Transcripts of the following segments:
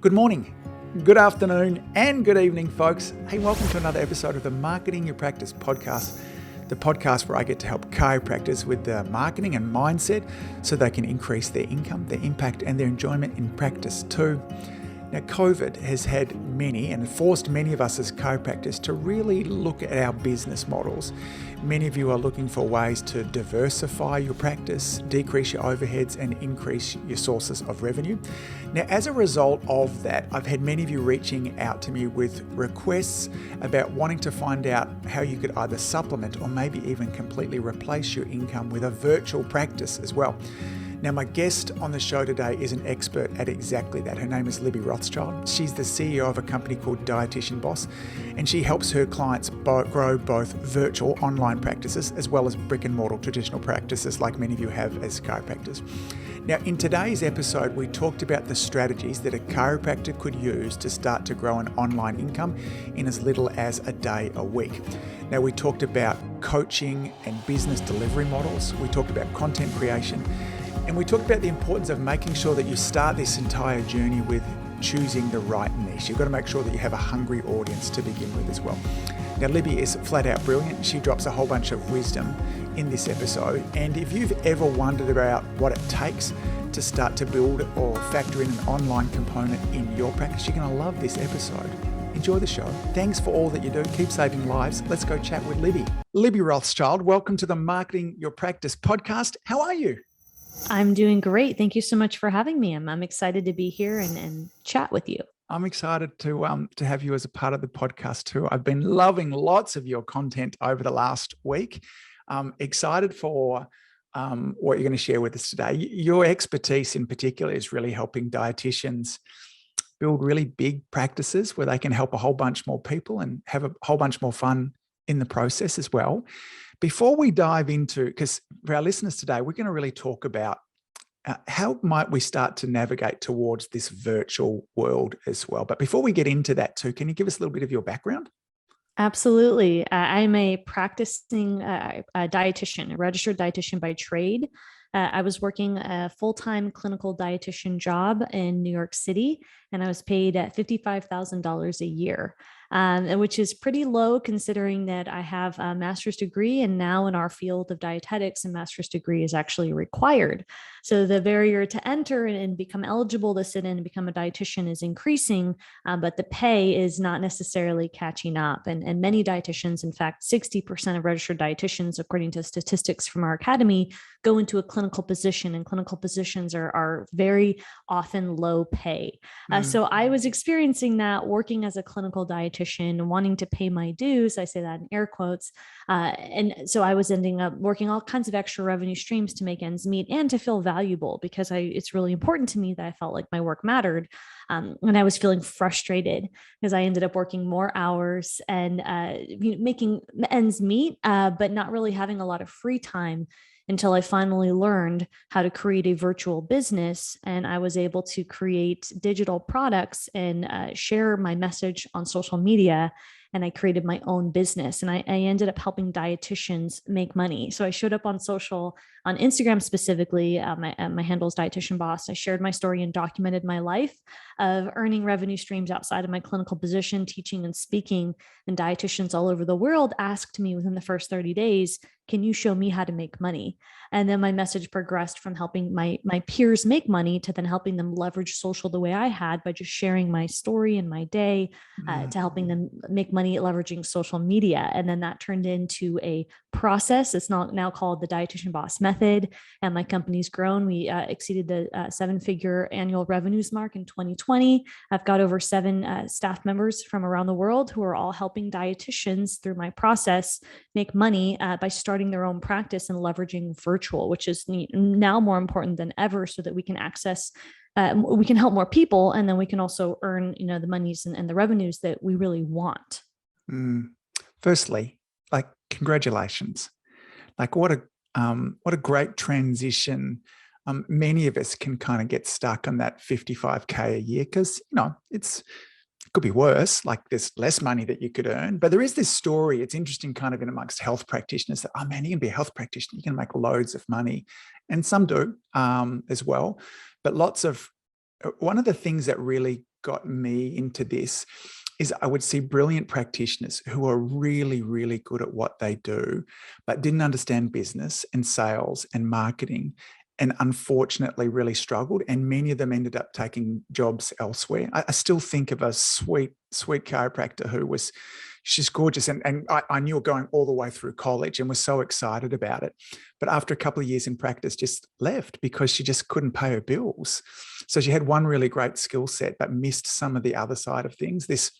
Good morning, good afternoon, and good evening, folks. Hey, welcome to another episode of the Marketing Your Practice podcast, the podcast where I get to help chiropractors with their marketing and mindset so they can increase their income, their impact, and their enjoyment in practice too. Now, COVID has had many and forced many of us as chiropractors to really look at our business models. Many of you are looking for ways to diversify your practice, decrease your overheads, and increase your sources of revenue. Now, as a result of that, I've had many of you reaching out to me with requests about wanting to find out how you could either supplement or maybe even completely replace your income with a virtual practice as well. Now, my guest on the show today is an expert at exactly that. Her name is Libby Rothschild. She's the CEO of a company called Dietician Boss, and she helps her clients grow both virtual online practices as well as brick and mortar traditional practices like many of you have as chiropractors. Now, in today's episode, we talked about the strategies that a chiropractor could use to start to grow an online income in as little as a day a week. Now, we talked about coaching and business delivery models. We talked about content creation. And we talked about the importance of making sure that you start this entire journey with choosing the right niche. You've got to make sure that you have a hungry audience to begin with as well. Now, Libby is flat out brilliant. She drops a whole bunch of wisdom in this episode. And if you've ever wondered about what it takes to start to build or factor in an online component in your practice, you're going to love this episode. Enjoy the show. Thanks for all that you do. Keep saving lives. Let's go chat with Libby. Libby Rothschild, welcome to the Marketing Your Practice podcast. How are you? I'm doing great. Thank you so much for having me. I'm excited to be here and chat with you. I'm excited to have you as a part of the podcast too. I've been loving lots of your content over the last week. I'm excited for what you're going to share with us today. Your expertise in particular is really helping dietitians build really big practices where they can help a whole bunch more people and have a whole bunch more fun in the process as well. Before we dive into, because for our listeners today, we're going to really talk about how might we start to navigate towards this virtual world as well. But before we get into that too, can you give us a little bit of your background? Absolutely. I'm a practicing a dietitian, a registered dietitian by trade. I was working a full-time clinical dietitian job in New York City, and I was paid at $55,000 a year. Which is pretty low considering that I have a master's degree, and now in our field of dietetics, a master's degree is actually required. So the barrier to enter and become eligible to sit in and become a dietitian is increasing, but the pay is not necessarily catching up. And many dietitians, in fact, 60% of registered dietitians, according to statistics from our academy, go into a clinical position, and clinical positions are very often low pay. So I was experiencing that working as a clinical dietitian, wanting to pay my dues. I say that in air quotes. And so I was ending up working all kinds of extra revenue streams to make ends meet and to feel valuable, because it's really important to me that I felt like my work mattered. And I was feeling frustrated because I ended up working more hours and making ends meet, but not really having a lot of free time until I finally learned how to create a virtual business. And I was able to create digital products and share my message on social media. And I created my own business, and I ended up helping dietitians make money. So I showed up on social, on Instagram specifically. My handle is Dietitian Boss. I shared my story and documented my life of earning revenue streams outside of my clinical position, teaching and speaking. And dietitians all over the world asked me within the first 30 days, can you show me how to make money? And then my message progressed from helping my peers make money to then helping them leverage social the way I had by just sharing my story and my day, to helping them make money leveraging social media. And then that turned into a process. It's now called the Dietitian Boss Method. And my company's grown. We exceeded the 7-figure annual revenues mark in 2020. I've got over 7 staff members from around the world who are all helping dietitians through my process make money by starting their own practice and leveraging virtual, which is now more important than ever, so that we can access we can help more people, and then we can also earn, the monies and the revenues that we really want. Firstly, congratulations! What a great transition. Many of us can kind of get stuck on that 55K a year because it could be worse. There's less money that you could earn, but there is this story. It's interesting, kind of in amongst health practitioners, that you're gonna be a health practitioner, you're gonna make loads of money, and some do as well. But one of the things that really got me into this is I would see brilliant practitioners who are really, really good at what they do, but didn't understand business and sales and marketing, and unfortunately really struggled. And many of them ended up taking jobs elsewhere. I still think of a sweet chiropractor she's gorgeous. And I knew her going all the way through college and was so excited about it. But after a couple of years in practice, just left because she just couldn't pay her bills. So she had one really great skill set, but missed some of the other side of things. This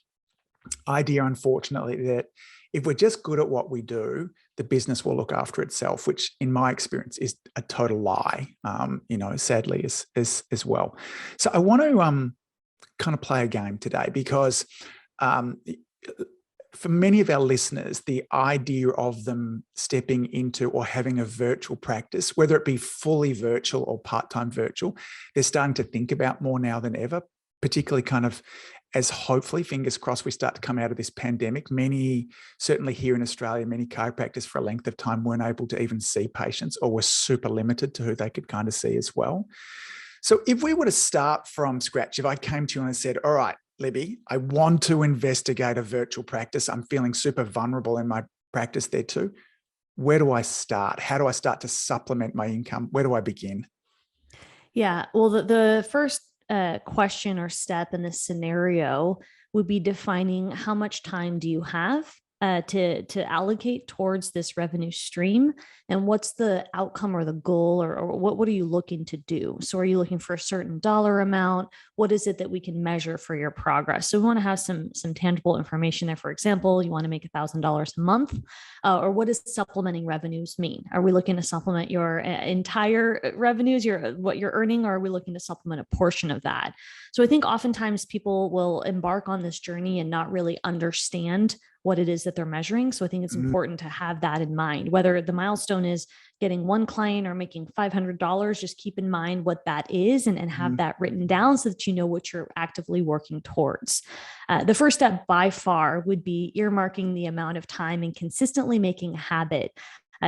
idea, unfortunately, that if we're just good at what we do, the business will look after itself, which in my experience is a total lie, sadly as well. So I want to kind of play a game today because for many of our listeners, the idea of them stepping into or having a virtual practice, whether it be fully virtual or part-time virtual, they're starting to think about more now than ever, particularly kind of as hopefully, fingers crossed, we start to come out of this pandemic. Many, certainly here in Australia, many chiropractors for a length of time weren't able to even see patients or were super limited to who they could kind of see as well. So if we were to start from scratch, if I came to you and I said, all right, Libby, I want to investigate a virtual practice. I'm feeling super vulnerable in my practice there too. Where do I start? How do I start to supplement my income? Where do I begin? Yeah, well, the first question or step in this scenario would be defining how much time do you have to allocate towards this revenue stream, and what's the outcome or the goal, or what are you looking to do? So are you looking for a certain dollar amount? What is it that we can measure for your progress? So we want to have some tangible information there. For example, you want to make $1,000 a month, or what does supplementing revenues mean? Are we looking to supplement your entire revenues, what you're earning, or are we looking to supplement a portion of that? So I think oftentimes people will embark on this journey and not really understand what it is that they're measuring. So I think it's important to have that in mind. Whether the milestone is getting one client or making $500, just keep in mind what that is and have that written down so that you know what you're actively working towards. The first step by far would be earmarking the amount of time and consistently making a habit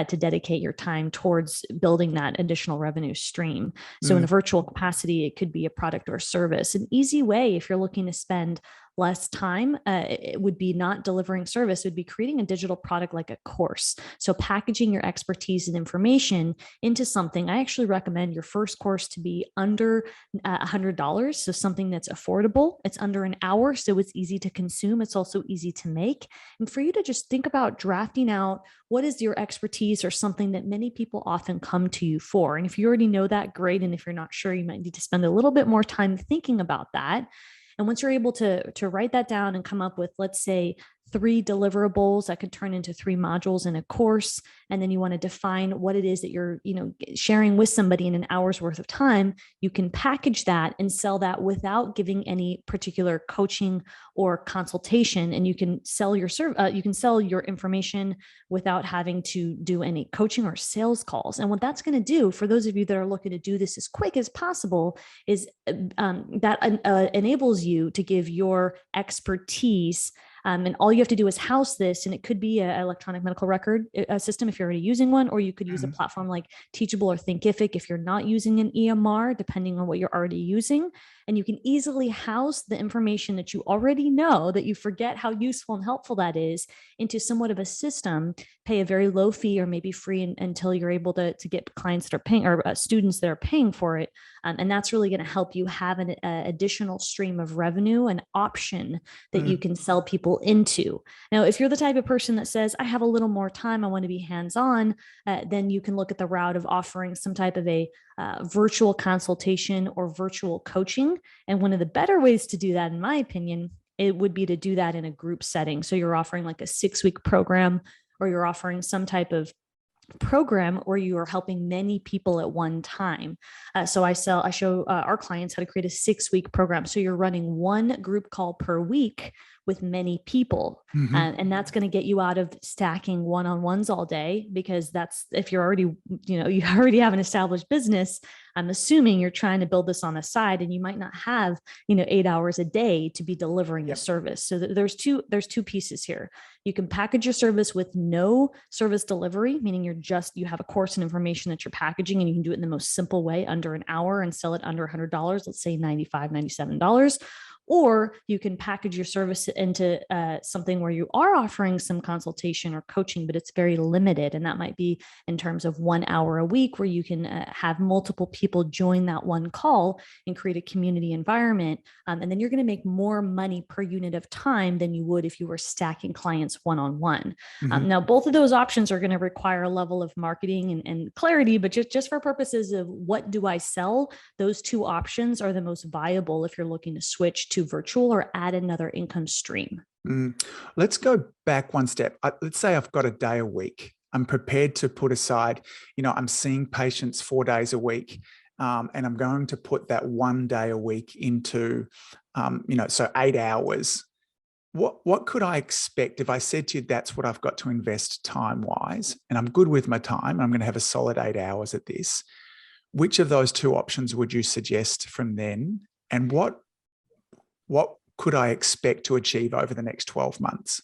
to dedicate your time towards building that additional revenue stream. So in a virtual capacity, it could be a product or service. An easy way, if you're looking to spend less time, it would be not delivering service. It would be creating a digital product like a course. So packaging your expertise and information into something. I actually recommend your first course to be under $100. So something that's affordable. It's under an hour, so it's easy to consume. It's also easy to make. And for you to just think about drafting out what is your expertise or something that many people often come to you for. And if you already know that, great. And if you're not sure, you might need to spend a little bit more time thinking about that. And once you're able to write that down and come up with, let's say, 3 deliverables that could turn into 3 modules in a course, and then you want to define what it is that you're, sharing with somebody in an hour's worth of time, you can package that and sell that without giving any particular coaching or consultation. And you can sell your information without having to do any coaching or sales calls. And what that's going to do for those of you that are looking to do this as quick as possible is that enables you to give your expertise. And all you have to do is house this, and it could be an electronic medical record system if you're already using one, or you could use a platform like Teachable or Thinkific if you're not using an EMR, depending on what you're already using. And you can easily house the information that you already know, that you forget how useful and helpful that is, into somewhat of a system, pay a very low fee or maybe free until you're able to get clients that are paying, or students that are paying for it. And that's really going to help you have an additional stream of revenue, an option that you can sell people into. Now, if you're the type of person that says, I have a little more time, I want to be hands-on, then you can look at the route of offering some type of a virtual consultation or virtual coaching. And one of the better ways to do that, in my opinion, it would be to do that in a group setting. So you're offering like a 6-week program, or you're offering some type of program where you are helping many people at one time. So I show our clients how to create a 6-week program. So you're running one group call per week with many people. And that's going to get you out of stacking one-on-ones all day, because that's, if you're already, you already have an established business, I'm assuming you're trying to build this on the side, and you might not have, 8 hours a day to be delivering a service. So there's two pieces here. You can package your service with no service delivery, meaning you have a course and information that you're packaging, and you can do it in the most simple way under an hour and sell it under $100, let's say $95, $97. or you can package your service into something where you are offering some consultation or coaching, but it's very limited. And that might be in terms of 1 hour a week where you can have multiple people join that one call and create a community environment. And then you're going to make more money per unit of time than you would if you were stacking clients one-on-one. Now, both of those options are going to require a level of marketing and clarity, but just for purposes of what do I sell, those two options are the most viable if you're looking to switch to virtual or add another income stream. Let's go back one step. Let's say I've got a day a week. I'm prepared to put aside, I'm seeing patients 4 days a week, and I'm going to put that 1 day a week into, so 8 hours. What could I expect if I said to you, that's what I've got to invest time-wise, and I'm good with my time, and I'm going to have a solid 8 hours at this? Which of those two options would you suggest from then? And what could I expect to achieve over the next 12 months?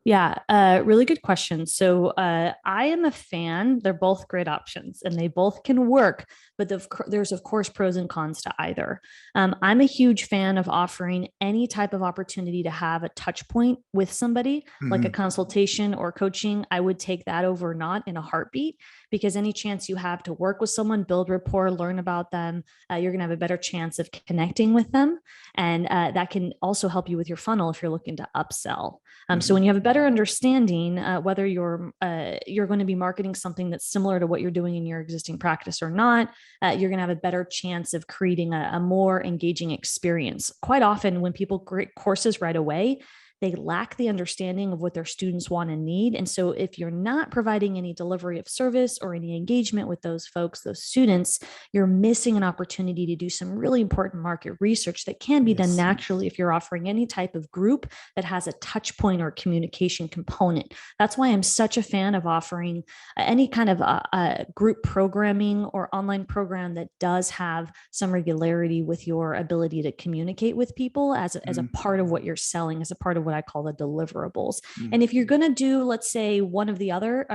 Yeah, really good question. So I am a fan. They're both great options and they both can work, but there's of course pros and cons to either. I'm a huge fan of offering any type of opportunity to have a touch point with somebody, like a consultation or coaching. I would take that over not in a heartbeat, because any chance you have to work with someone, build rapport, learn about them, you're going to have a better chance of connecting with them. And that can also help you with your funnel if you're looking to upsell. So when you have a better understanding whether you're going to be marketing something that's similar to what you're doing in your existing practice or not, you're going to have a better chance of creating a more engaging experience. Quite often when people create courses right away, they lack the understanding of what their students want and need. And so if you're not providing any delivery of service or any engagement with those folks, those students, you're missing an opportunity to do some really important market research that can be done naturally if you're offering any type of group that has a touch point or communication component. That's why I'm such a fan of offering any kind of group programming or online program that does have some regularity with your ability to communicate with people as a part of what you're selling, as a part of what I call the deliverables. And if you're going to do, let's say, one or the other,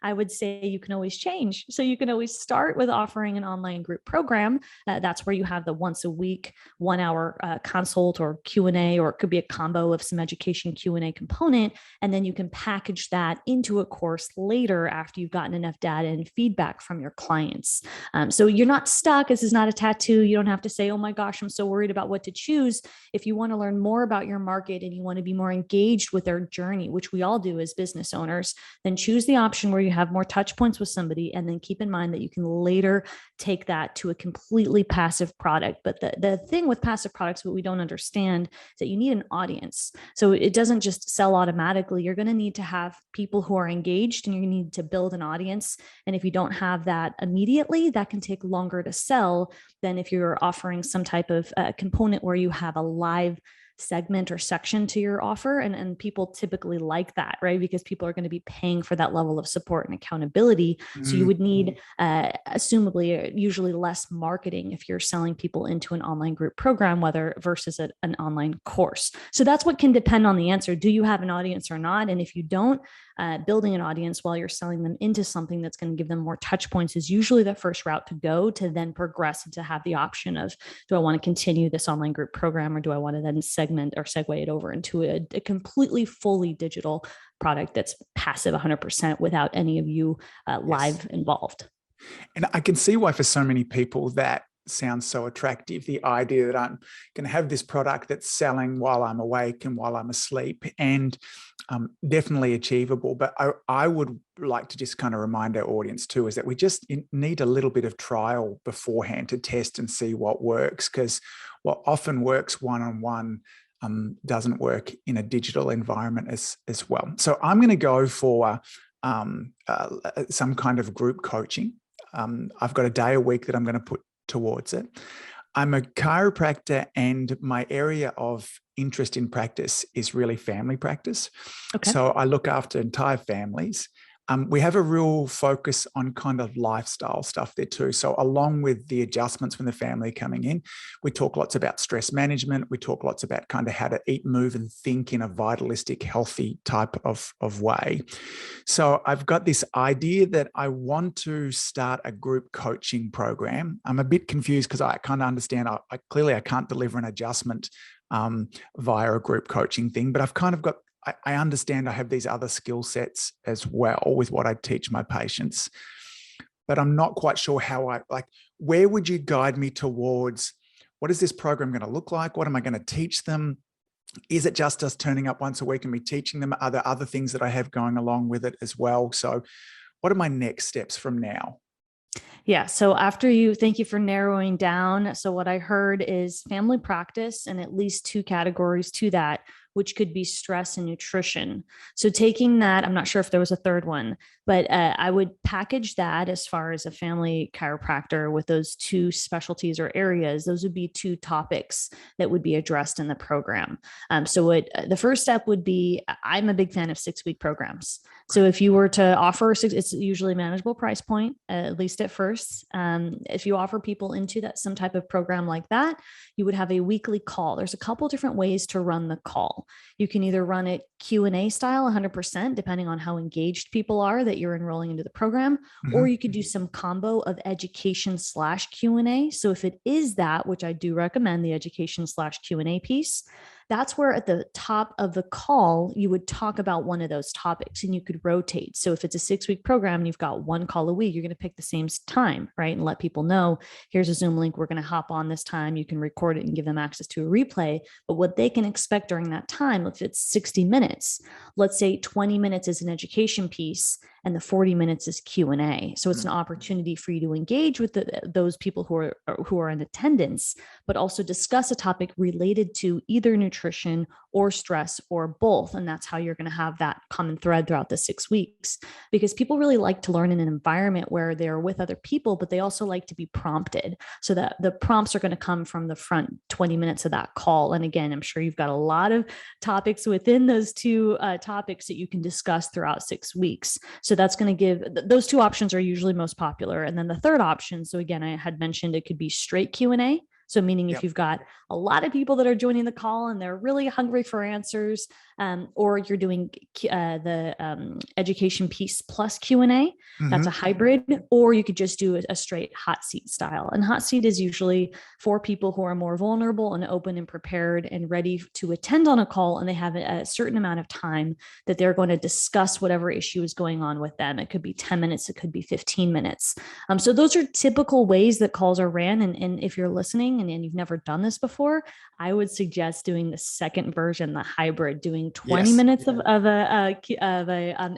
I would say you can always change. So you can always start with offering an online group program. That's where you have the once a week, 1 hour consult or Q&A, or it could be a combo of some education Q&A component. And then you can package that into a course later after you've gotten enough data and feedback from your clients. So you're not stuck. This is not a tattoo. You don't have to say, oh my gosh, I'm so worried about what to choose. If you want to learn more about your market and you want to be more engaged with their journey, which we all do as business owners, then choose the option where you have more touch points with somebody. And then keep in mind that you can later take that to a completely passive product. But the thing with passive products, what we don't understand is that you need an audience. So it doesn't just sell automatically. You're going to need to have people who are engaged, and you need to build an audience. And if you don't have that immediately, that can take longer to sell than if you're offering some type of component where you have a live segment or section to your offer. And people typically like that, right? Because people are going to be paying for that level of support and accountability. So you would need, assumably, usually less marketing if you're selling people into an online group program, whether versus an online course. So that's what can depend on the answer. Do you have an audience or not? And if you don't, building an audience while you're selling them into something that's going to give them more touch points is usually the first route to go, to then progress and to have the option of, do I want to continue this online group program, or do I want to then segment or segue it over into a completely fully digital product that's passive 100% without any of you live involved? And I can see why for so many people that sounds so attractive, the idea that I'm going to have this product that's selling while I'm awake and while I'm asleep, and definitely achievable. But I would like to just kind of remind our audience too, is that we just need a little bit of trial beforehand to test and see what works, because what often works one-on-one doesn't work in a digital environment as well. So I'm going to go for some kind of group coaching. I've got a day a week that I'm going to put towards it. I'm a chiropractor, and my area of interest in practice is really family practice. Okay. So I look after entire families. We have a real focus on kind of lifestyle stuff there too. So along with the adjustments when the family are coming in, we talk lots about stress management. We talk lots about kind of how to eat, move, and think in a vitalistic, healthy type of way. So I've got this idea that I want to start a group coaching program. I'm a bit confused because I kind of understand clearly I can't deliver an adjustment via a group coaching thing, but I've kind of got, I understand I have these other skill sets as well with what I teach my patients, but I'm not quite sure how where would you guide me towards? What is this program going to look like? What am I going to teach them? Is it just us turning up once a week and me teaching them? Are there other things that I have going along with it as well? So what are my next steps from now? Yeah. So thank you for narrowing down. So what I heard is family practice and at least two categories to that, which could be stress and nutrition. So taking that, I'm not sure if there was a third one, but I would package that as far as a family chiropractor with those two specialties or areas. Those would be two topics that would be addressed in the program. The first step would be, I'm a big fan of 6-week programs. So if you were to offer it's usually a manageable price point, at least at first. If you offer people into that, some type of program like that, you would have a weekly call. There's a couple different ways to run the call. You can either run it Q&A style 100%, depending on how engaged people are that you're enrolling into the program, or you could do some combo of education/Q&A. So if it is that, which I do recommend the education/Q&A piece, that's where at the top of the call, you would talk about one of those topics and you could rotate. So if it's a 6-week program and you've got one call a week, you're going to pick the same time, right? And let people know, here's a Zoom link. We're going to hop on this time. You can record it and give them access to a replay. But what they can expect during that time, if it's 60 minutes, let's say 20 minutes is an education piece and the 40 minutes is Q&A. So it's an opportunity for you to engage with those people who are in attendance, but also discuss a topic related to either nutrition or stress or both. And that's how you're going to have that common thread throughout the 6 weeks, because people really like to learn in an environment where they're with other people, but they also like to be prompted. So that the prompts are going to come from the front 20 minutes of that call. And again, I'm sure you've got a lot of topics within those two topics that you can discuss throughout 6 weeks. So that's going to give, those two options are usually most popular. And then the third option, so again, I had mentioned it could be straight Q&A. So meaning if you've got a lot of people that are joining the call and they're really hungry for answers, or you're doing the education piece plus Q&A, that's a hybrid, or you could just do a straight hot seat style. And hot seat is usually for people who are more vulnerable and open and prepared and ready to attend on a call. And they have a certain amount of time that they're going to discuss whatever issue is going on with them. It could be 10 minutes, it could be 15 minutes. So those are typical ways that calls are ran. And if you're listening and you've never done this before, I would suggest doing the second version, the hybrid, doing 20 minutes of a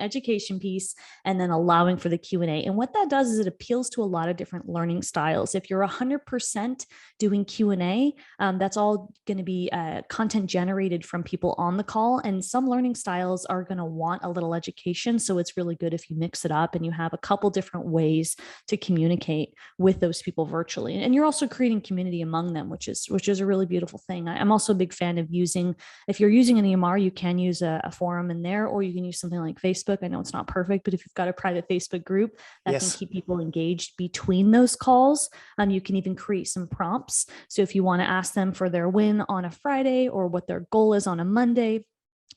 education piece and then allowing for the Q&A. And what that does is it appeals to a lot of different learning styles. If you're 100% doing Q&A, that's all going to be content generated from people on the call. And some learning styles are going to want a little education. So it's really good if you mix it up and you have a couple different ways to communicate with those people virtually. And you're also creating community among them, which is a really beautiful thing. I'm also a big fan of if you're using an EMR, you can use a forum in there, or you can use something like Facebook. I know it's not perfect, but if you've got a private Facebook group that can keep people engaged between those calls, you can even create some prompts. So if you want to ask them for their win on a Friday or what their goal is on a Monday,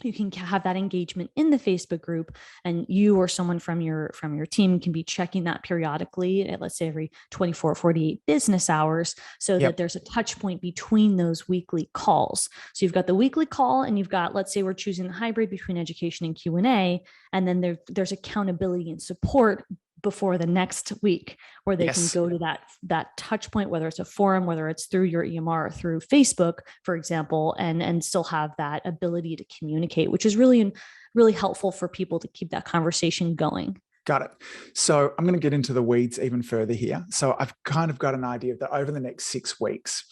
you can have that engagement in the Facebook group, and you or someone from your team can be checking that periodically at, let's say, every 24, 48 business hours, so that there's a touch point between those weekly calls. So you've got the weekly call and you've got, let's say we're choosing the hybrid between education and Q&A, and then there's accountability and support before the next week where they can go to that touch point, whether it's a forum, whether it's through your EMR or through Facebook, for example, and still have that ability to communicate, which is really, really helpful for people to keep that conversation going. Got it. So I'm going to get into the weeds even further here. So I've kind of got an idea that over the next 6 weeks,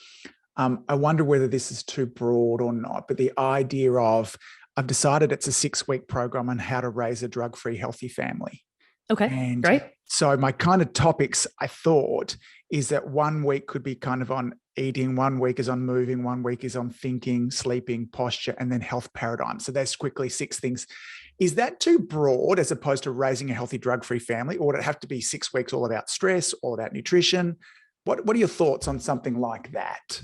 I wonder whether this is too broad or not, but the idea of, I've decided it's a 6-week program on how to raise a drug-free, healthy family. Okay, And great. so my kind of topics, I thought, is that 1 week could be kind of on eating, 1 week is on moving, 1 week is on thinking, sleeping, posture, and then health paradigm. So there's quickly 6 things. Is that too broad as opposed to raising a healthy drug-free family? Or would it have to be 6 weeks all about stress, all about nutrition? What are your thoughts on something like that?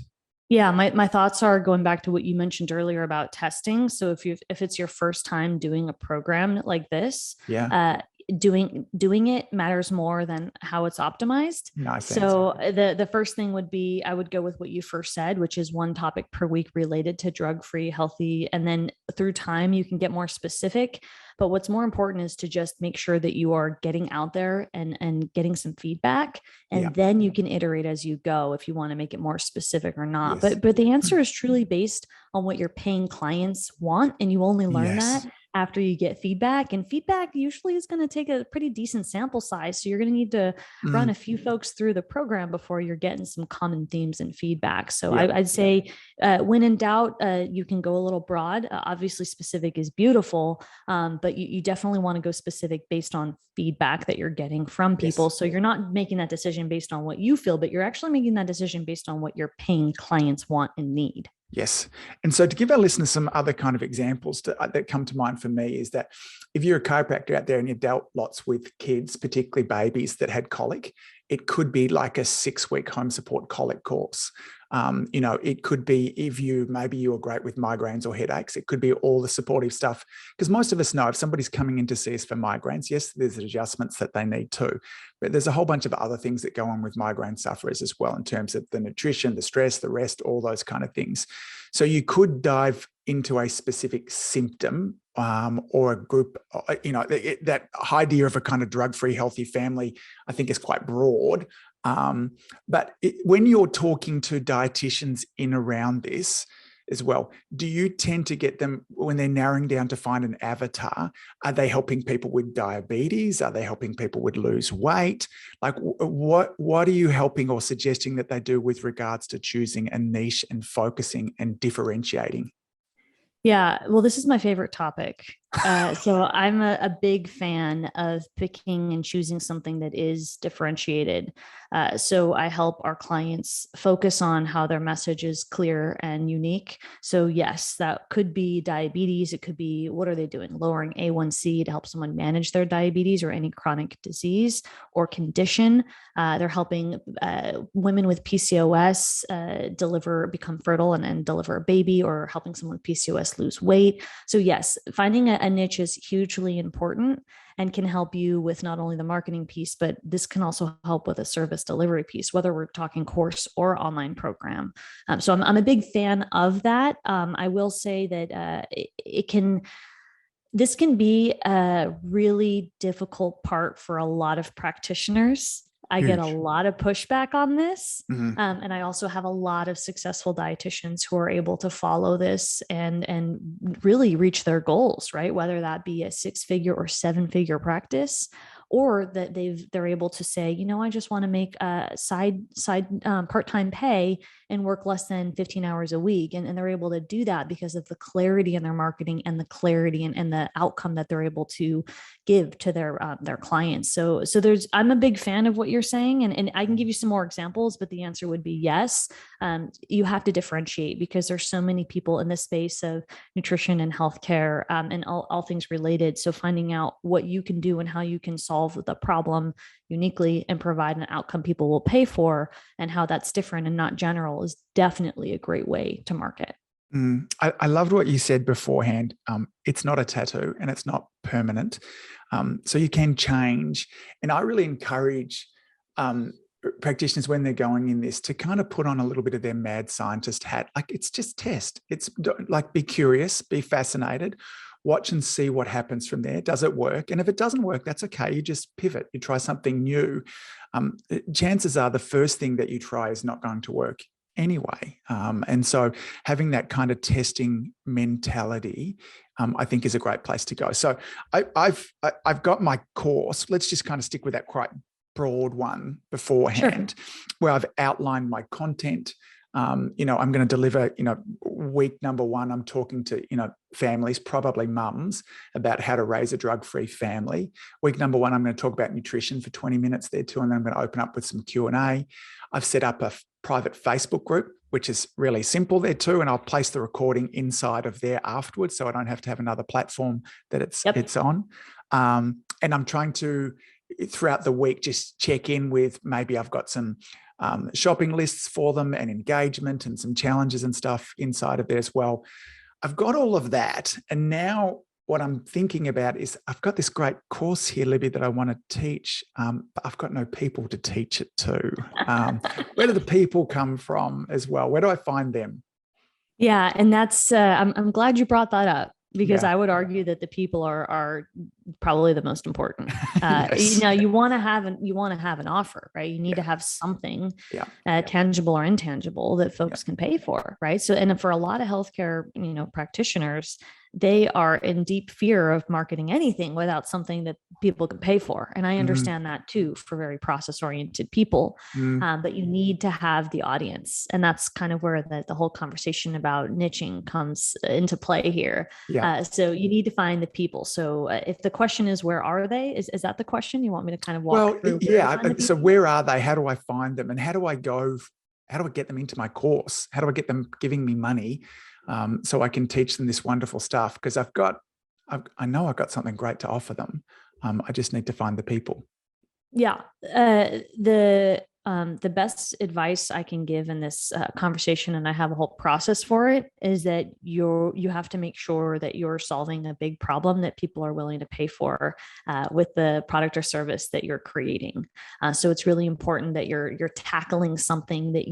Yeah, my thoughts are going back to what you mentioned earlier about testing. So if it's your first time doing a program like this, Yeah. Doing it matters more than how it's optimized. Nice So answer. the first thing would be, I would go with what you first said, which is one topic per week related to drug-free, healthy, and then through time you can get more specific. But what's more important is to just make sure that you are getting out there and getting some feedback, and Yeah. then you can iterate as you go if you want to make it more specific or not. Yes. But the answer is truly based on what your paying clients want, and you only learn Yes. that after you get feedback. And feedback usually is going to take a pretty decent sample size. So you're going to need to run a few folks through the program before you're getting some common themes and feedback. So Yeah. I'd say when in doubt, you can go a little broad. Obviously, specific is beautiful, but you definitely want to go specific based on feedback that you're getting from people. Yes. So you're not making that decision based on what you feel, but you're actually making that decision based on what your paying clients want and need. Yes. And so to give our listeners some other kind of examples that come to mind for me is that if you're a chiropractor out there and you've dealt lots with kids, particularly babies that had colic, it could be like a 6-week home support colic course. It could be if maybe you are great with migraines or headaches, it could be all the supportive stuff. Because most of us know if somebody's coming in to see us for migraines, yes, there's adjustments that they need too. But there's a whole bunch of other things that go on with migraine sufferers as well in terms of the nutrition, the stress, the rest, all those kind of things. So you could dive into a specific symptom or a group, that idea of a kind of drug-free, healthy family, I think is quite broad. But when you're talking to dietitians in around this as well, do you tend to get them when they're narrowing down to find an avatar? Are they helping people with diabetes? Are they helping people with lose weight? Like what are you helping or suggesting that they do with regards to choosing a niche and focusing and differentiating? Yeah, well, this is my favorite topic. So I'm a big fan of picking and choosing something that is differentiated. So I help our clients focus on how their message is clear and unique. So yes, that could be diabetes. It could be, what are they doing? Lowering A1C to help someone manage their diabetes or any chronic disease or condition. They're helping women with PCOS become fertile and deliver a baby, or helping someone with PCOS lose weight. So yes, finding a niche is hugely important and can help you with not only the marketing piece, but this can also help with a service delivery piece, whether we're talking course or online program. So I'm a big fan of that. I will say that this can be a really difficult part for a lot of practitioners. I get a Huge. lot of pushback on this. Mm-hmm. And I also have a lot of successful dietitians who are able to follow this and really reach their goals, right? Whether that be a 6-figure or 7-figure practice, or that they're able to say, I just want to make a side part-time pay and work less than 15 hours a week. And they're able to do that because of the clarity in their marketing and the clarity and the outcome that they're able to give to their clients. So I'm a big fan of what you're saying, and I can give you some more examples, but the answer would be yes. You have to differentiate because there's so many people in the space of nutrition and healthcare, and all things related. So finding out what you can do and how you can solve the problem uniquely and provide an outcome people will pay for, and how that's different and not general, is definitely a great way to market. I loved what you said beforehand. It's not a tattoo and it's not permanent. So you can change. And I really encourage practitioners when they're going in this to kind of put on a little bit of their mad scientist hat. Like, it's just test. It's like, be curious, be fascinated, watch and see what happens from there. Does it work? And if it doesn't work, that's okay. You just pivot, you try something new. Chances are the first thing that you try is not going to work anyway. And so having that kind of testing mentality, I think, is a great place to go. So I've got my course. Let's just kind of stick with that quite broad one beforehand, where I've outlined my content. I'm going to deliver, week number one, I'm talking to, families, probably mums, about how to raise a drug-free family. Week number one, I'm going to talk about nutrition for 20 minutes there too, and then I'm going to open up with some Q&A. I've set up a private Facebook group, which is really simple there too, and I'll place the recording inside of there afterwards, so I don't have to have another platform that it's on. And I'm trying to, throughout the week, just check in with, maybe I've got some shopping lists for them and engagement and some challenges and stuff inside of there as well. I've got all of that. And now what I'm thinking about is, I've got this great course here, Libby, that I want to teach, but I've got no people to teach it to. Where do the people come from as well? Where do I find them? Yeah. And that's, I'm glad you brought that up, because I would argue that the people are probably the most important. Yes. You want to have an offer, right? You need to have something tangible or intangible that folks can pay for, right? So, and for a lot of healthcare, practitioners, they are in deep fear of marketing anything without something that people can pay for. And I understand that too, for very process oriented people, but you need to have the audience. And that's kind of where the whole conversation about niching comes into play here. So you need to find the people. So if the question is, where are they? Is that the question? You want me to kind of walk through? So where are they? How do I find them? And how do I get them into my course? How do I get them giving me money? So I can teach them this wonderful stuff, because I know I've got something great to offer them. I just need to find the people. Yeah. The best advice I can give in this conversation, and I have a whole process for it, is that you have to make sure that you're solving a big problem that people are willing to pay for with the product or service that you're creating. So it's really important that you're tackling something that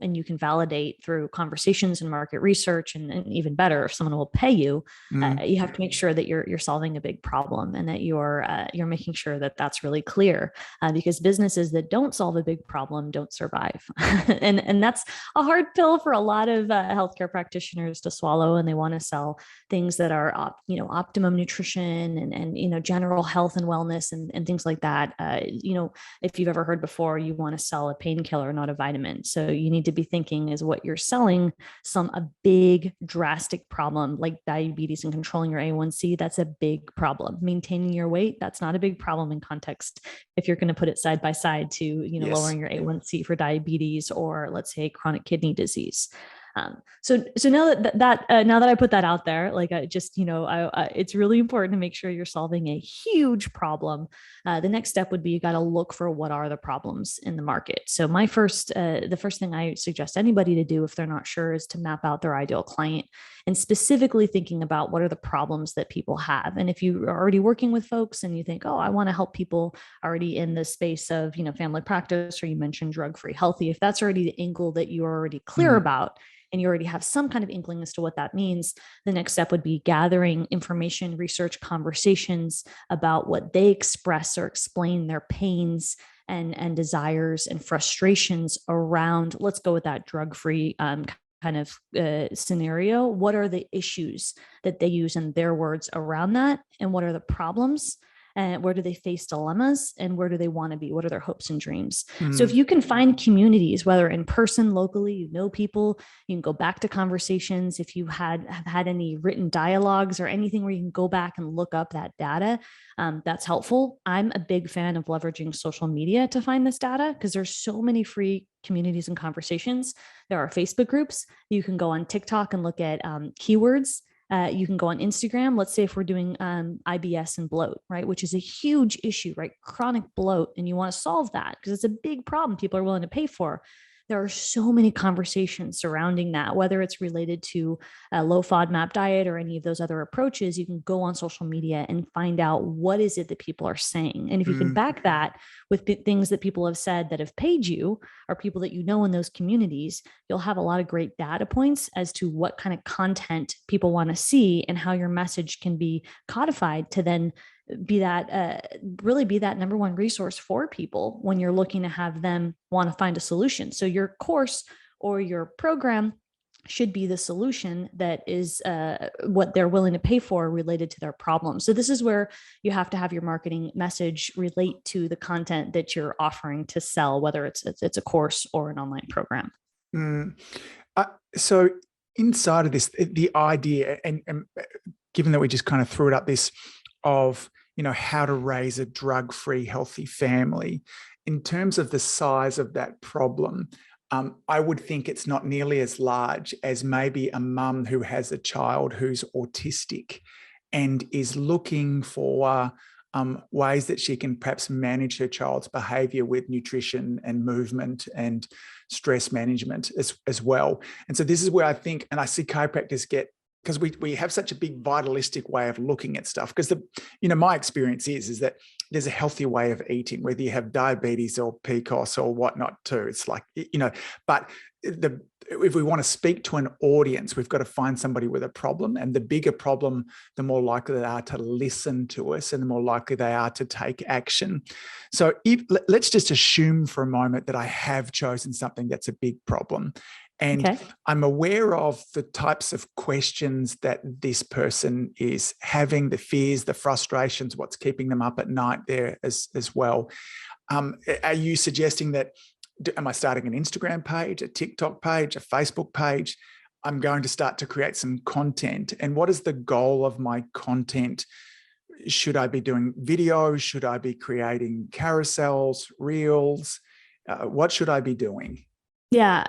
and you can validate through conversations and market research, and even better, if someone will pay you, you have to make sure that you're solving a big problem, and that you're making sure that that's really clear, because businesses that don't solve a big problem don't survive. and that's a hard pill for a lot of healthcare practitioners to swallow. And they want to sell things that are, optimum nutrition and general health and wellness and things like that. If you've ever heard before, you want to sell a painkiller, not a vitamin. So you need to be thinking, is what you're selling a big drastic problem like diabetes and controlling your A1C? That's a big problem. Maintaining your weight, that's not a big problem in context if you're going to put it side by side to lowering your A1C for diabetes, or let's say chronic kidney disease. So now that I put that out there, it's really important to make sure you're solving a huge problem. The next step would be, you got to look for what are the problems in the market. So the first thing I suggest anybody to do if they're not sure is to map out their ideal client, and specifically thinking about what are the problems that people have. And if you are already working with folks and you think, oh, I want to help people already in the space of, family practice, or you mentioned drug-free healthy, if that's already the angle that you're already clear about, and you already have some kind of inkling as to what that means, the next step would be gathering information, research, conversations about what they express or explain their pains and desires and frustrations around, let's go with that drug-free kind of scenario. What are the issues that they use in their words around that? And what are the problems? And where do they face dilemmas, and where do they want to be? What are their hopes and dreams? So if you can find communities, whether in person, locally, people, you can go back to conversations. If you have had any written dialogues or anything where you can go back and look up that data, that's helpful. I'm a big fan of leveraging social media to find this data, because there's so many free communities and conversations. There are Facebook groups. You can go on TikTok and look at keywords. You can go on Instagram. Let's say if we're doing IBS and bloat, right, which is a huge issue, right? Chronic bloat, and you want to solve that because it's a big problem people are willing to pay for. There are so many conversations surrounding that, whether it's related to a low FODMAP diet or any of those other approaches. You can go on social media and find out what is it that people are saying. And if you can back that with things that people have said that have paid you, or people that in those communities, you'll have a lot of great data points as to what kind of content people want to see and how your message can be codified to then be that really be that number one resource for people when you're looking to have them want to find a solution. So your course or your program should be the solution that is what they're willing to pay for related to their problem. So this is where you have to have your marketing message relate to the content that you're offering to sell, whether it's a course or an online program. Mm. Uh, so inside of this, the idea, and given that we just kind of threw it up this of, how to raise a drug-free, healthy family, in terms of the size of that problem, I would think it's not nearly as large as maybe a mum who has a child who's autistic and is looking for ways that she can perhaps manage her child's behavior with nutrition and movement and stress management as well. And so this is where I think, and I see chiropractors get, because we have such a big vitalistic way of looking at stuff, because my experience is that there's a healthier way of eating, whether you have diabetes or PCOS or whatnot too. It's like, but if we want to speak to an audience, we've got to find somebody with a problem, and the bigger problem, the more likely they are to listen to us and the more likely they are to take action. So let's just assume for a moment that I have chosen something that's a big problem. And okay, I'm aware of the types of questions that this person is having, the fears, the frustrations, what's keeping them up at night there as well. Are you suggesting that, am I starting an Instagram page, a TikTok page, a Facebook page? I'm going to start to create some content. And what is the goal of my content? Should I be doing videos? Should I be creating carousels, reels? What should I be doing? Yeah.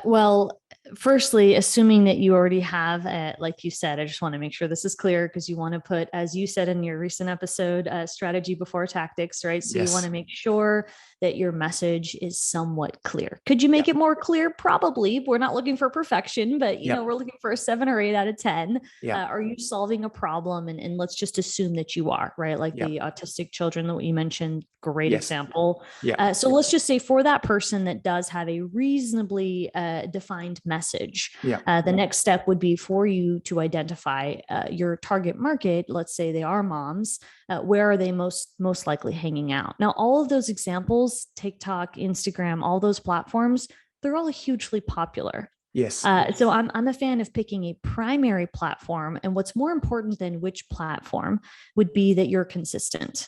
Well, firstly, assuming that you already have, like you said, I just want to make sure this is clear, because you want to put, as you said in your recent episode, strategy before tactics, right? So yes, you want to make sure that your message is somewhat clear. Could you make it more clear? Probably. We're not looking for perfection, but you know, we're looking for a 7 or 8 out of 10. Are you solving a problem? And let's just assume that you are, right? Like the autistic children that you mentioned, great example. So let's just say for that person that does have a reasonably defined message, the next step would be for you to identify your target market. Let's say they are moms. Where are they most likely hanging out? Now, all of those examples, TikTok, Instagram, all those platforms, they're all hugely popular. Yes. So I'm a fan of picking a primary platform. And what's more important than which platform would be that you're consistent.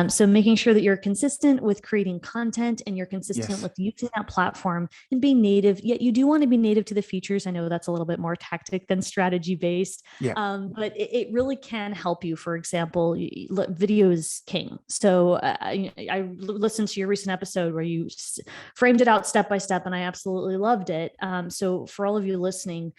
So making sure that you're consistent with creating content and you're consistent with using that platform and being native, yet you do want to be native to the features. I know that's a little bit more tactic than strategy based, but it really can help you. For example, video is king. So I listened to your recent episode where you framed it out step by step, and I absolutely loved it. So for all of you listening,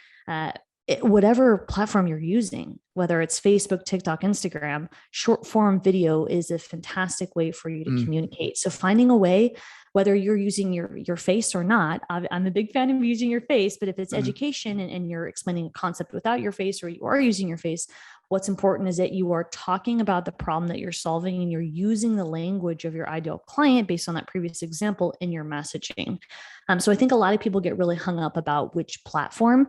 whatever platform you're using, whether it's Facebook, TikTok, Instagram, short form video is a fantastic way for you to communicate. So finding a way, whether you're using your face or not, I'm a big fan of using your face, but if it's education and you're explaining a concept without your face, or you are using your face, what's important is that you are talking about the problem that you're solving and you're using the language of your ideal client based on that previous example in your messaging. So I think a lot of people get really hung up about which platform.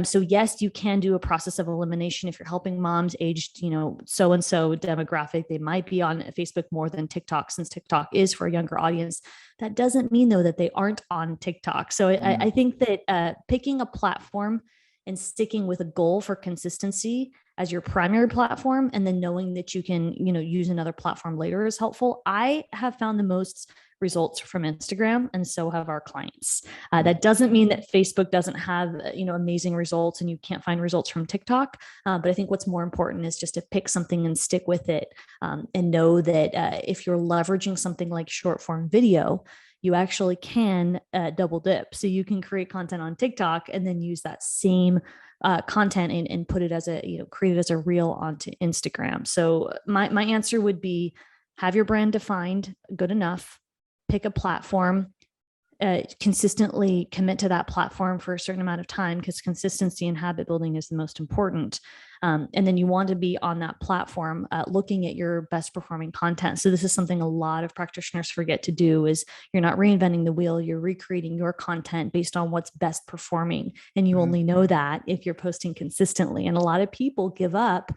So yes, you can do a process of elimination if you're helping moms aged, so-and-so demographic. They might be on Facebook more than TikTok, since TikTok is for a younger audience. That doesn't mean though that they aren't on TikTok. So I think that picking a platform and sticking with a goal for consistency as your primary platform, and then knowing that you can, use another platform later is helpful. I have found the most results from Instagram, and so have our clients. That doesn't mean that Facebook doesn't have, amazing results and you can't find results from TikTok. But I think what's more important is just to pick something and stick with it, and know that if you're leveraging something like short form video, you actually can double dip. So you can create content on TikTok and then use that same content and put it as create it as a reel onto Instagram. So my answer would be, have your brand defined, good enough, pick a platform, consistently commit to that platform for a certain amount of time, because consistency and habit building is the most important. And then you want to be on that platform looking at your best performing content. So this is something a lot of practitioners forget to do, is you're not reinventing the wheel, you're recreating your content based on what's best performing. And you only know that if you're posting consistently. And a lot of people give up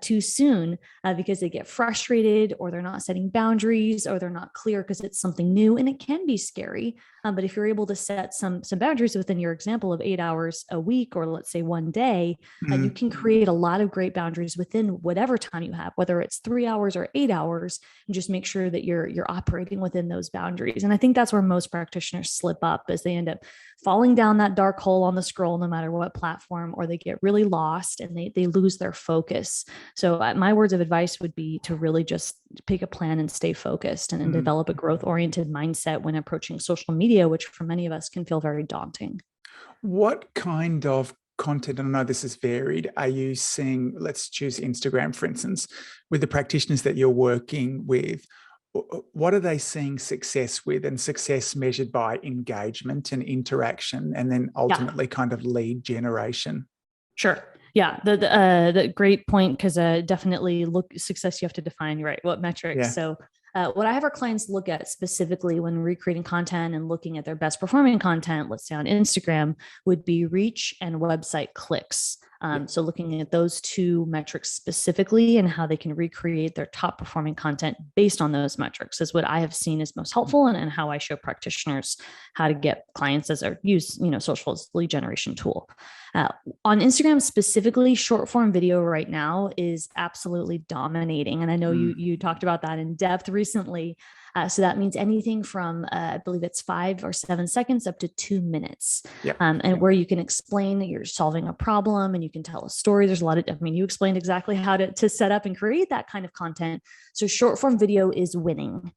too soon because they get frustrated, or they're not setting boundaries, or they're not clear because it's something new, and it can be scary. But if you're able to set some boundaries within your example of 8 hours a week, or let's say one day, you can create a lot of great boundaries within whatever time you have, whether it's 3 hours or 8 hours, and just make sure that you're operating within those boundaries. And I think that's where most practitioners slip up, is they end up falling down that dark hole on the scroll, no matter what platform, or they get really lost and they lose their focus. So my words of advice would be to really just pick a plan and stay focused, and develop a growth oriented mindset when approaching social media, which for many of us can feel very daunting. What kind of content, and I know this is varied, are you seeing? Let's choose Instagram, for instance, with the practitioners that you're working with. What are they seeing success with, and success measured by engagement and interaction, and then ultimately kind of lead generation? Sure. Yeah. The great point, because definitely success, you have to define, right, what metrics. Yeah. So what I have our clients look at specifically when recreating content and looking at their best performing content, let's say on Instagram, would be reach and website clicks. So looking at those two metrics specifically and how they can recreate their top performing content based on those metrics is what I have seen is most helpful, and how I show practitioners how to get clients as or use, social as lead generation tool. On Instagram specifically, short form video right now is absolutely dominating. And I know you talked about that in depth recently. So that means anything from, I believe it's 5 or 7 seconds up to 2 minutes. Where you can explain that you're solving a problem and you can tell a story. There's a lot of, you explained exactly how to set up and create that kind of content. So short form video is winning.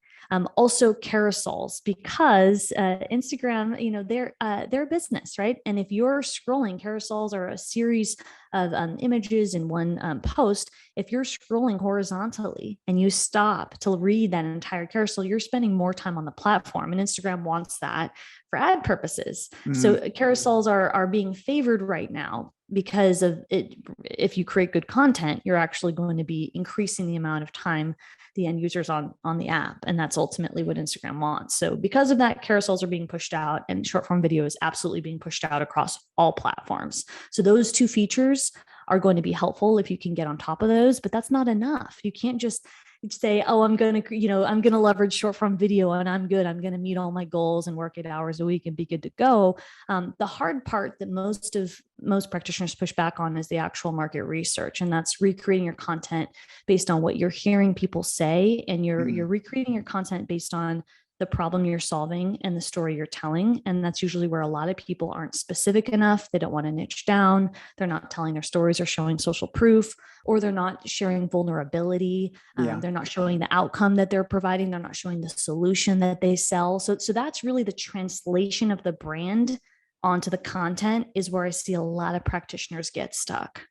Also carousels, because Instagram, they're a business, right? And if you're scrolling, carousels are a series of images in one post. If you're scrolling horizontally and you stop to read that entire carousel, you're spending more time on the platform, and Instagram wants that for ad purposes. So carousels are being favored right now because of it. If you create good content, you're actually going to be increasing the amount of time the end users on the app. And that's ultimately what Instagram wants. So because of that, carousels are being pushed out, and short form video is absolutely being pushed out across all platforms. So those two features are going to be helpful if you can get on top of those, but that's not enough. You can't just say, oh, I'm going to leverage short form video and I'm good. I'm going to meet all my goals and work 8 hours a week and be good to go. The hard part that most practitioners push back on is the actual market research. And that's recreating your content based on what you're hearing people say. And you're recreating your content based on the problem you're solving and the story you're telling. And that's usually where a lot of people aren't specific enough. They don't want to niche down. They're not telling their stories or showing social proof, or they're not sharing vulnerability. They're not showing the outcome that they're providing. They're not showing the solution that they sell. So that's really the translation of the brand onto the content is where I see a lot of practitioners get stuck.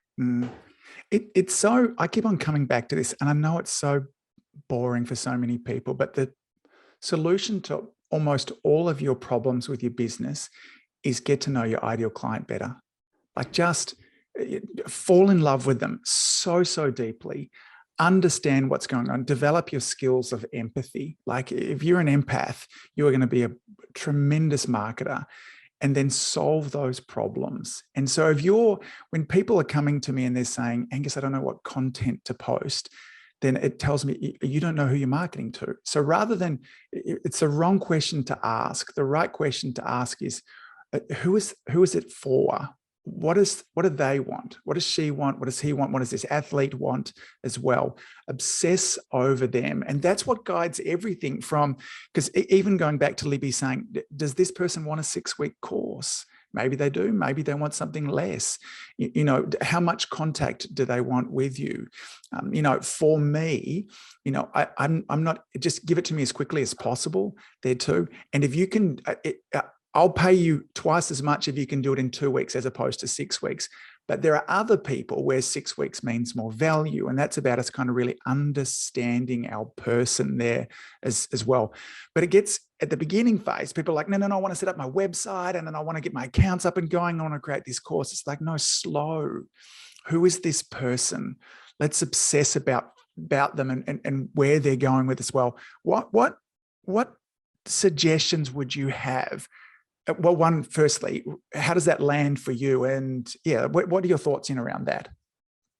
It's so, I keep on coming back to this, and I know it's so boring for so many people, but the solution to almost all of your problems with your business is get to know your ideal client better. Like, just fall in love with them so deeply, understand what's going on, develop your skills of empathy. Like, if you're an empath, you are going to be a tremendous marketer, and then solve those problems. And so when people are coming to me and they're saying, Angus, I don't know what content to post, then it tells me you don't know who you're marketing to. So rather than, it's the wrong question to ask. The right question to ask is, who is it for? What do they want? What does she want? What does he want? What does this athlete want as well? Obsess over them. And that's what guides everything from, because even going back to Libby saying, does this person want a 6-week course? Maybe they do. Maybe they want something less. How much contact do they want with you? For me, I'm not, just give it to me as quickly as possible there too. And if you can, I'll pay you twice as much if you can do it in 2 weeks as opposed to 6 weeks. But there are other people where 6 weeks means more value. And that's about us kind of really understanding our person there as well. But it gets, at the beginning phase, people are like, no, I want to set up my website, and then I want to get my accounts up and going. I want to create this course. It's like, no, slow. Who is this person? Let's obsess about them and where they're going with as well. What suggestions would you have? Well, firstly, how does that land for you? And what are your thoughts around that?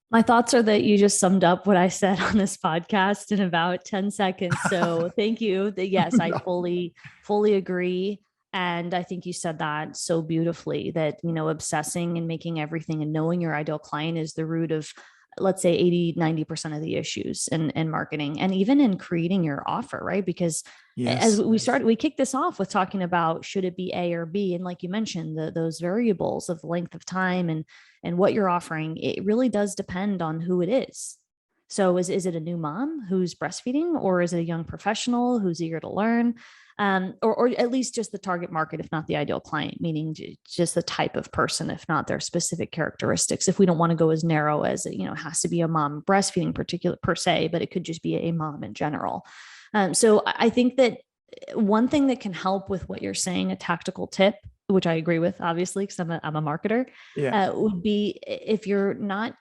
My thoughts are that you just summed up what I said on this podcast in about 10 seconds. So thank you. Yes, I fully agree. And I think you said that so beautifully, that, obsessing and making everything and knowing your ideal client is the root of let's say 80-90% of the issues in marketing, and even in creating your offer, right? Because as we kicked this off with talking about, should it be A or B? And like you mentioned, those variables of length of time and what you're offering, it really does depend on who it is. So is it a new mom who's breastfeeding, or is it a young professional who's eager to learn? Or at least just the target market, if not the ideal client, meaning just the type of person, if not their specific characteristics. If we don't want to go as narrow as, it has to be a mom breastfeeding particular per se, but it could just be a mom in general. So I think that one thing that can help with what you're saying, a tactical tip, which I agree with, obviously, because I'm a marketer, would be, if you're not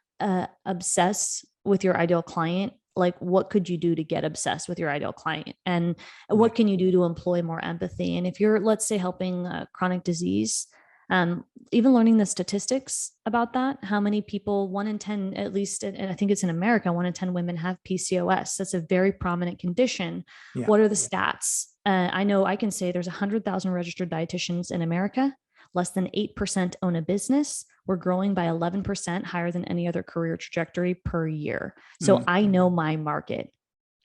obsessed with your ideal client, like, what could you do to get obsessed with your ideal client? And what can you do to employ more empathy? And if you're, let's say, helping chronic disease, even learning the statistics about that, how many people, 1 in 10, at least, and I think it's in America, 1 in 10 women have PCOS. That's a very prominent condition. Yeah. What are the stats? I know I can say there's 100,000 registered dietitians in America. Less than 8% own a business. We're growing by 11% higher than any other career trajectory per year. So I know my market.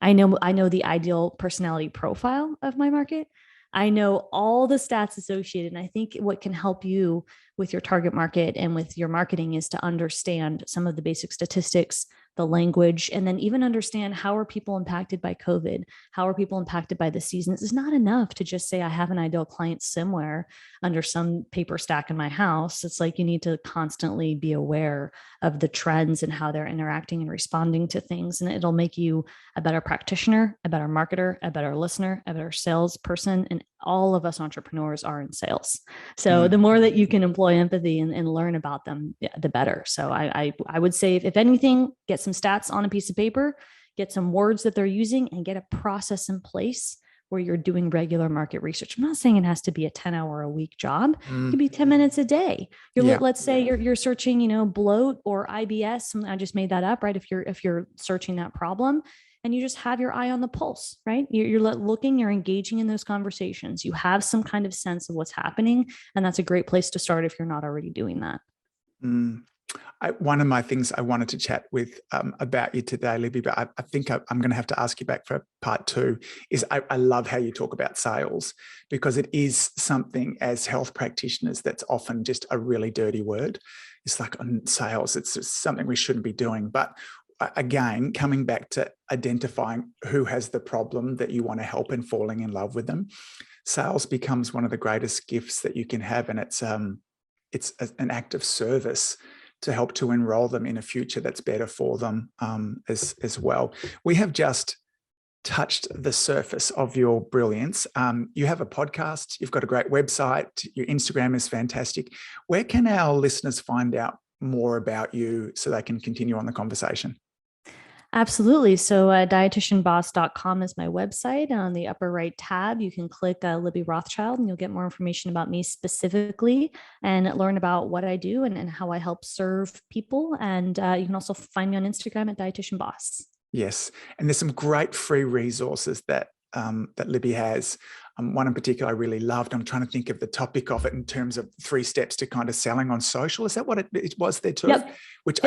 I know the ideal personality profile of my market. I know all the stats associated. And I think what can help you with your target market and with your marketing is to understand some of the basic statistics, the language, and then even understand, how are people impacted by COVID? How are people impacted by the seasons? It's not enough to just say, I have an ideal client somewhere under some paper stack in my house. It's like, you need to constantly be aware of the trends and how they're interacting and responding to things. And it'll make you a better practitioner, a better marketer, a better listener, a better salesperson. And all of us entrepreneurs are in sales. So the more that you can employ empathy and learn about them, the better. So I would say, if anything, get some stats on a piece of paper, get some words that they're using, and get a process in place where you're doing regular market research. I'm not saying it has to be a 10-hour-a-week job. It could be 10 minutes a day. Let's say you're searching, bloat or IBS. I just made that up, right? If you're searching that problem, and you just have your eye on the pulse, right? You're looking, you're engaging in those conversations. You have some kind of sense of what's happening. And that's a great place to start if you're not already doing that. One of my things I wanted to chat with about you today, Libby, but I think I'm going to have to ask you back for part 2, is I love how you talk about sales, because it is something as health practitioners that's often just a really dirty word. It's like, sales, it's just something we shouldn't be doing. But again, coming back to identifying who has the problem that you want to help and falling in love with them, sales becomes one of the greatest gifts that you can have. And it's an act of service to help to enroll them in a future that's better for them as well. We have just touched the surface of your brilliance. You have a podcast, you've got a great website, your Instagram is fantastic. Where can our listeners find out more about you so they can continue on the conversation? Absolutely. So dietitianboss.com is my website. On the upper right tab, you can click Libby Rothschild, and you'll get more information about me specifically and learn about what I do and how I help serve people. And you can also find me on Instagram at Dietitian Boss. Yes. And there's some great free resources that Libby has. One in particular I really loved. I'm trying to think of the topic of it in terms of 3 steps to kind of selling on social. Is that what it was there too? Yep. Which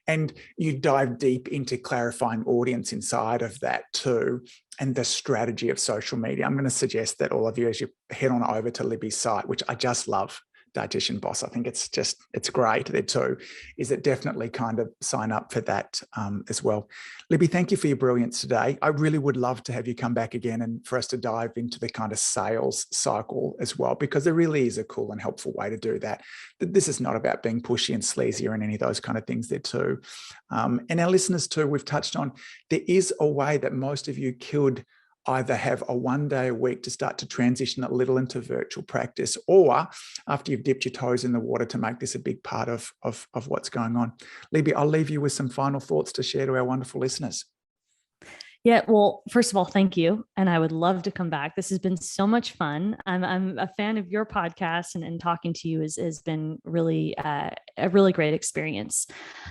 and you dive deep into clarifying audience inside of that too, and the strategy of social media. I'm going to suggest that all of you, as you head on over to Libby's site, which I just love, Dietitian Boss, I think it's great there too, is it definitely kind of sign up for that as well. Libby, thank you for your brilliance today. I really would love to have you come back again and for us to dive into the kind of sales cycle as well, because there really is a cool and helpful way to do that. This is not about being pushy and sleazy or any of those kind of things there too. And our listeners too, we've touched on, there is a way that most of you could either have a 1 day a week to start to transition a little into virtual practice, or after you've dipped your toes in the water, to make this a big part of what's going on. Libby, I'll leave you with some final thoughts to share to our wonderful listeners. Yeah, well, first of all, thank you. And I would love to come back. This has been so much fun. I'm a fan of your podcast, and talking to you has been really a really great experience.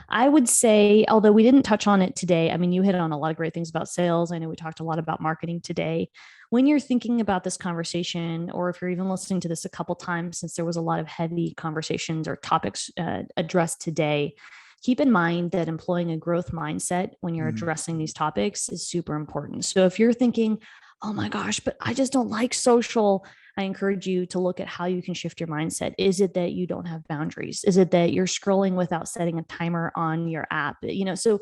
I would say, although we didn't touch on it today, I mean, you hit on a lot of great things about sales. I know we talked a lot about marketing today. When you're thinking about this conversation, or if you're even listening to this a couple times, since there was a lot of heavy conversations or topics addressed today, keep in mind that employing a growth mindset when you're addressing these topics is super important. So if you're thinking, oh my gosh, but I just don't like social, I encourage you to look at how you can shift your mindset. Is it that you don't have boundaries? Is it that you're scrolling without setting a timer on your app? So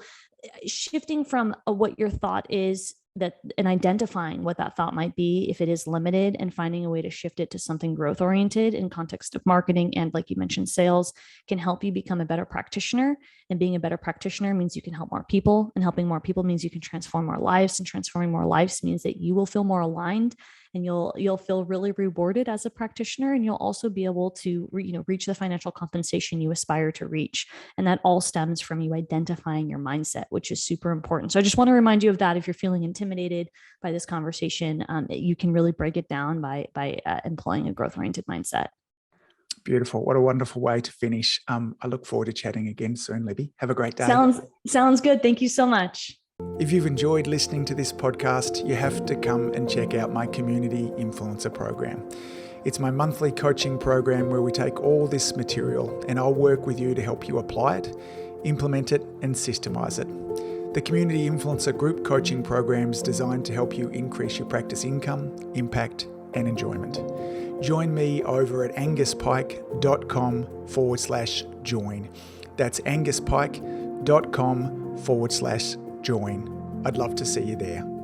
shifting from what your thought is that and identifying what that thought might be if it is limited, and finding a way to shift it to something growth oriented in context of marketing and, like you mentioned, sales, can help you become a better practitioner. And being a better practitioner means you can help more people, and helping more people means you can transform more lives, and transforming more lives means that you will feel more aligned, and you'll feel really rewarded as a practitioner, and you'll also be able to reach the financial compensation you aspire to reach. And that all stems from you identifying your mindset, which is super important. So I just want to remind you of that. If you're feeling intimidated by this conversation, you can really break it down by employing a growth-oriented mindset. Beautiful. What a wonderful way to finish. I look forward to chatting again soon, Libby. Have a great day. Sounds good. Thank you so much. If you've enjoyed listening to this podcast, you have to come and check out my Community Influencer Program. It's my monthly coaching program where we take all this material and I'll work with you to help you apply it, implement it, and systemize it. The Community Influencer Group Coaching Program is designed to help you increase your practice income, impact, and enjoyment. Join me over at anguspyke.com/join. That's anguspyke.com/join. I'd love to see you there.